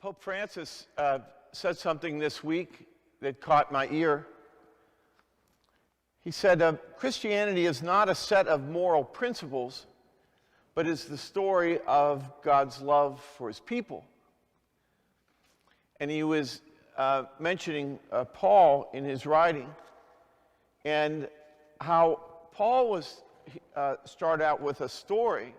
Pope Francis said something this week that caught my ear. He said, Christianity is not a set of moral principles, but is the story of God's love for his people. And he was mentioning Paul in his writing, and how Paul was started out with a story,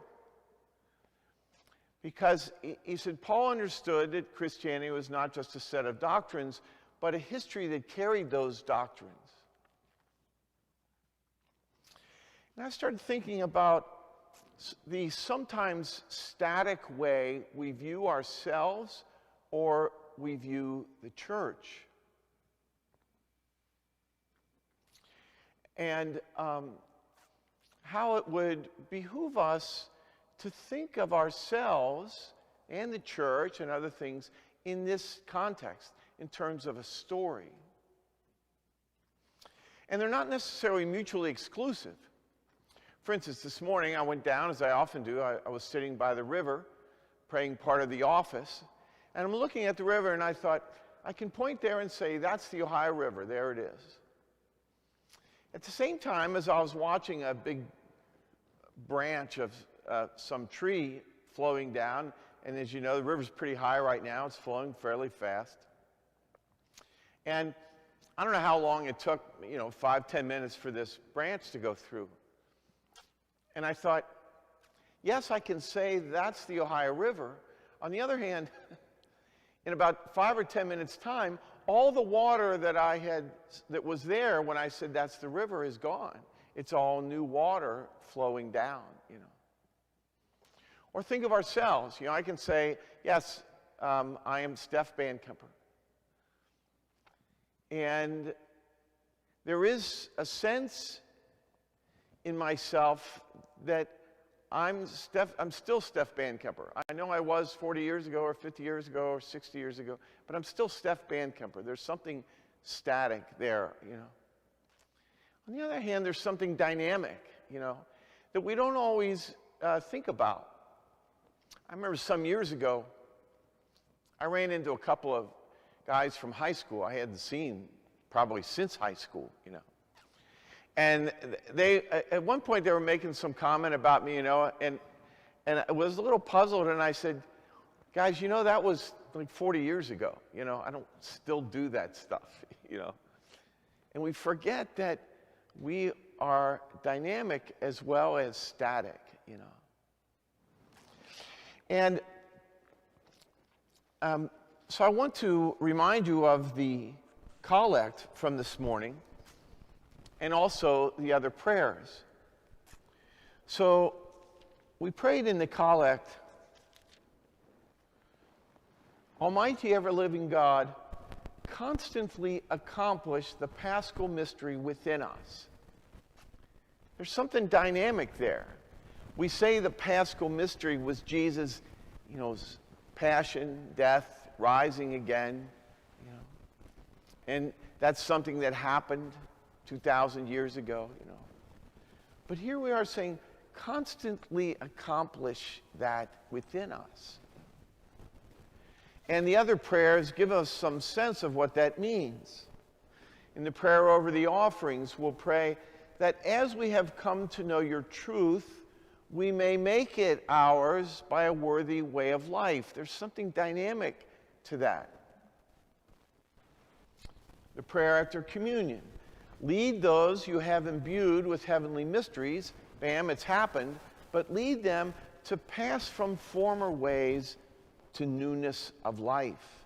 because he said Paul understood that Christianity was not just a set of doctrines, but a history that carried those doctrines. And I started thinking about the sometimes static way we view ourselves or we view the church. And how it would behoove us to think of ourselves and the church and other things in this context, in terms of a story. And they're not necessarily mutually exclusive. For instance, this morning I went down, as I often do. I was sitting by the river, praying part of the office, and I'm looking at the river, and I thought, I can point there and say, that's the Ohio River, there it is. At the same time, as I was watching a big branch of some tree flowing down, and as you know, the river's pretty high right now, it's flowing fairly fast. And I don't know how long it took, 5-10 minutes for this branch to go through. And I thought, yes, I can say that's the Ohio River. On the other hand, in about 5 or 10 minutes' time, all the water that was there when I said that's the river is gone. It's all new water flowing down, Or think of ourselves. I can say, yes, I am Stef Bankemper. And there is a sense in myself that I'm still Stef Bankemper. I know I was 40 years ago or 50 years ago or 60 years ago, but I'm still Stef Bankemper. There's something static there, On the other hand, there's something dynamic, that we don't always think about. I remember some years ago, I ran into a couple of guys from high school I hadn't seen probably since high school, And they, at one point, they were making some comment about me, and I was a little puzzled, and I said, guys, that was like 40 years ago, I don't still do that stuff, And we forget that we are dynamic as well as static, And so I want to remind you of the collect from this morning, and also the other prayers. So we prayed in the collect, Almighty ever-living God, constantly accomplish the Paschal mystery within us. There's something dynamic there. We say the Paschal mystery was Jesus, passion, death, rising again, and that's something that happened 2,000 years ago, But here we are saying, constantly accomplish that within us. And the other prayers give us some sense of what that means. In the prayer over the offerings, we'll pray that as we have come to know your truth, we may make it ours by a worthy way of life. There's something dynamic to that. The prayer after communion. Lead those you have imbued with heavenly mysteries. Bam, it's happened. But lead them to pass from former ways to newness of life.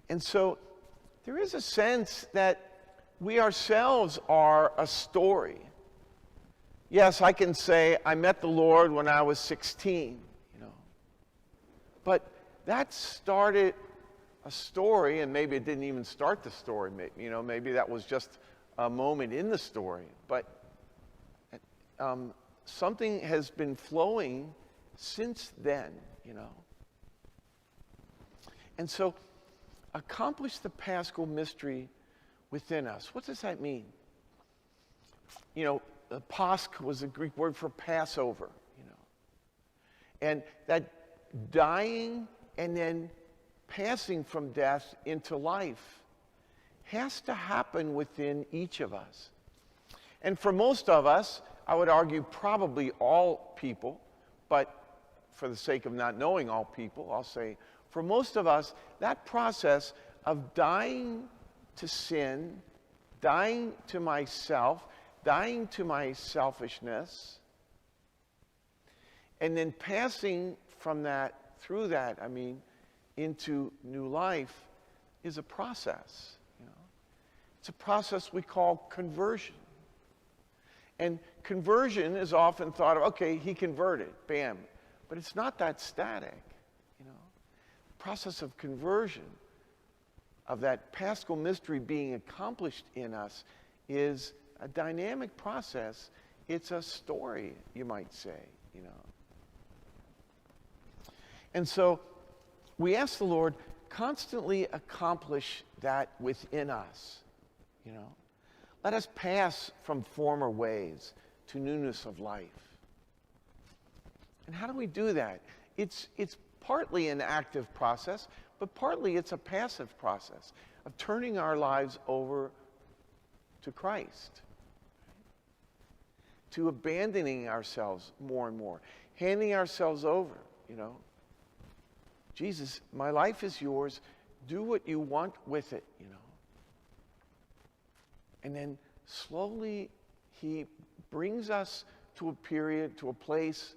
And so there is a sense that we ourselves are a story. Yes, I can say I met the Lord when I was 16, But that started a story, and maybe it didn't even start the story. Maybe that was just a moment in the story. But something has been flowing since then, And so, accomplish the Paschal mystery within us. What does that mean? Pasch was a Greek word for Passover, And that dying and then passing from death into life has to happen within each of us. And for most of us, I would argue probably all people, but for the sake of not knowing all people, I'll say for most of us, that process of dying to sin, dying to myself, dying to my selfishness, and then passing from that, through that, into new life is a process. It's a process we call conversion. And conversion is often thought of, okay, he converted, bam. But it's not that static, The process of conversion, of that Paschal mystery being accomplished in us, is a dynamic process. It's a story, you might say, And so we ask the Lord, constantly accomplish that within us, Let us pass from former ways to newness of life. And how do we do that? It's partly an active process, but partly it's a passive process of turning our lives over to Christ, to abandoning ourselves more and more, handing ourselves over, Jesus, my life is yours. Do what you want with it, And then slowly he brings us to a period, to a place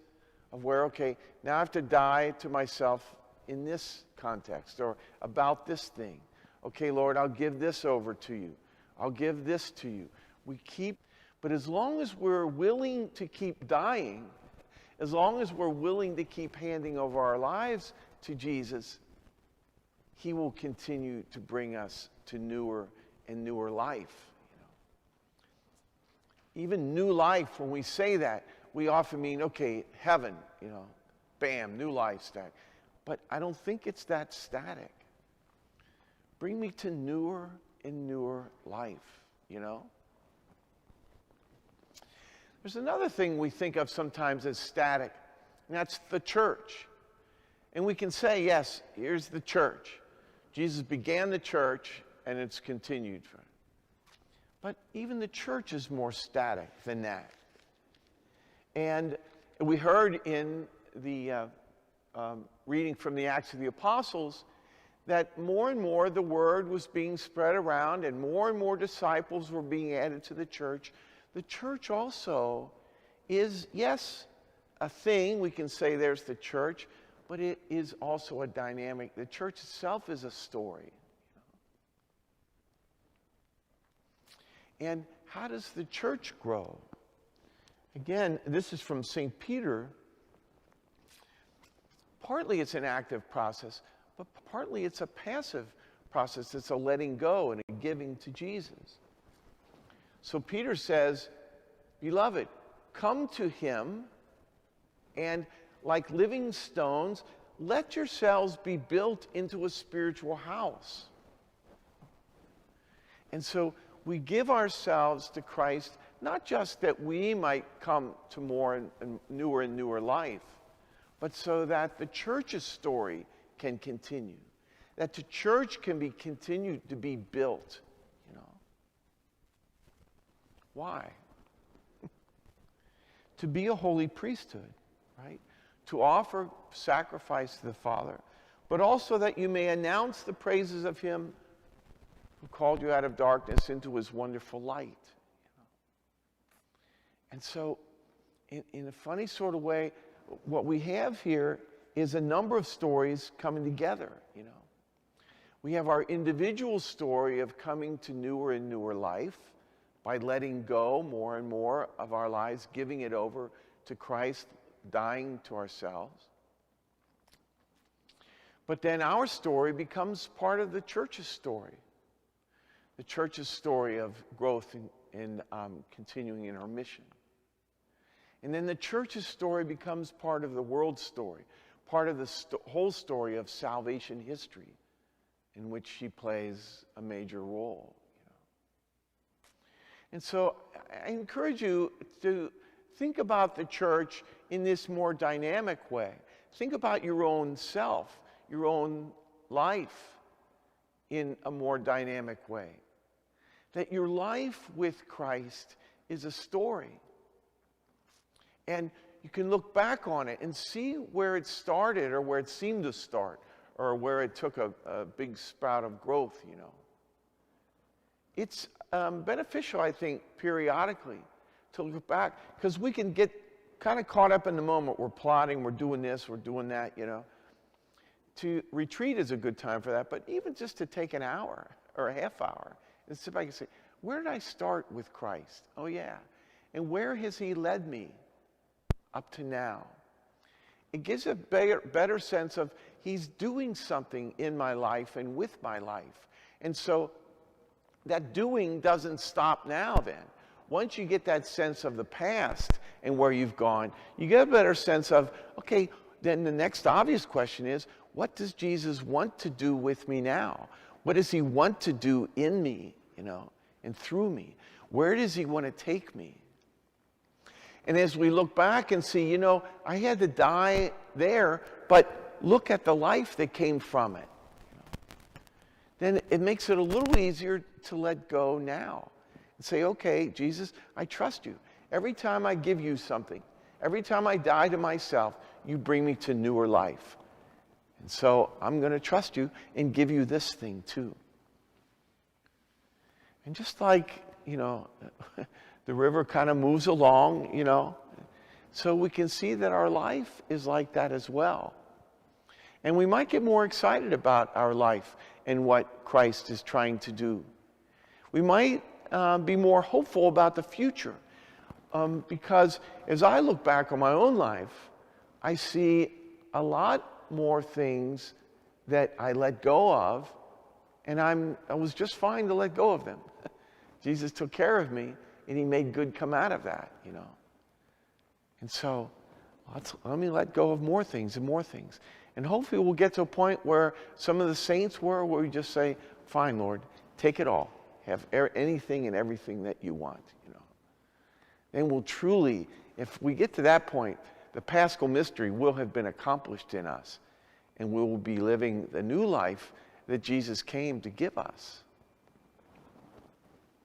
of where, okay, now I have to die to myself in this context or about this thing. Okay, Lord, I'll give this over to you. I'll give this to you. But as long as we're willing to keep dying, as long as we're willing to keep handing over our lives to Jesus, he will continue to bring us to newer and newer life. Even new life, when we say that, we often mean, okay, heaven, bam, new life stack. But I don't think it's that static. Bring me to newer and newer life, There's another thing we think of sometimes as static, and that's the church. And we can say, yes, here's the church. Jesus began the church, and it's continued. But even the church is more static than that. And we heard in the reading from the Acts of the Apostles that more and more the word was being spread around and more disciples were being added to the church. The church also is, yes, a thing. We can say there's the church, but it is also a dynamic. The church itself is a story. And how does the church grow? Again, this is from St. Peter. Partly it's an active process, but partly it's a passive process. It's a letting go and a giving to Jesus. So Peter says, beloved, come to him and like living stones, let yourselves be built into a spiritual house. And so we give ourselves to Christ, not just that we might come to more and newer life, but so that the church's story can continue, that the church can be continued to be built. Why? To be a holy priesthood, right? To offer sacrifice to the Father, but also that you may announce the praises of him who called you out of darkness into his wonderful light. And so, in a funny sort of way, what we have here is a number of stories coming together, We have our individual story of coming to newer and newer life by letting go more and more of our lives, giving it over to Christ, dying to ourselves. But then our story becomes part of the church's story. The church's story of growth and continuing in our mission. And then the church's story becomes part of the world's story, part of the whole story of salvation history, in which she plays a major role. And so I encourage you to think about the church in this more dynamic way. Think about your own self, your own life in a more dynamic way. That your life with Christ is a story. And you can look back on it and see where it started or where it seemed to start or where it took a big sprout of growth, you know. It's beneficial, I think, periodically to look back because we can get kind of caught up in the moment. We're plotting, we're doing this, we're doing that, you know. To retreat is a good time for that, but even just to take an hour or a half hour and sit back and say, where did I start with Christ? Oh, yeah. And where has he led me up to now? It gives a better sense of he's doing something in my life and with my life. And so that doing doesn't stop now then. Once you get that sense of the past and where you've gone, you get a better sense of, okay, then the next obvious question is, what does Jesus want to do with me now? What does he want to do in me, you know, and through me? Where does he want to take me? And as we look back and see, you know, I had to die there, but look at the life that came from it. You know, then it makes it a little easier to let go now and say, okay, Jesus, I trust you. Every time I give you something, every time I die to myself, you bring me to newer life. And so I'm going to trust you and give you this thing too. And just like, you know, the river kind of moves along, you know, so we can see that our life is like that as well. And we might get more excited about our life and what Christ is trying to do. We might be more hopeful about the future because as I look back on my own life, I see a lot more things that I let go of, and I was just fine to let go of them. Jesus took care of me, and he made good come out of that, you know. And so let me let go of more things and more things. And hopefully we'll get to a point where some of the saints were, where we just say, fine, Lord, take it all. Have anything and everything that you want, you know. Then we'll truly, if we get to that point, the Paschal mystery will have been accomplished in us, and we will be living the new life that Jesus came to give us.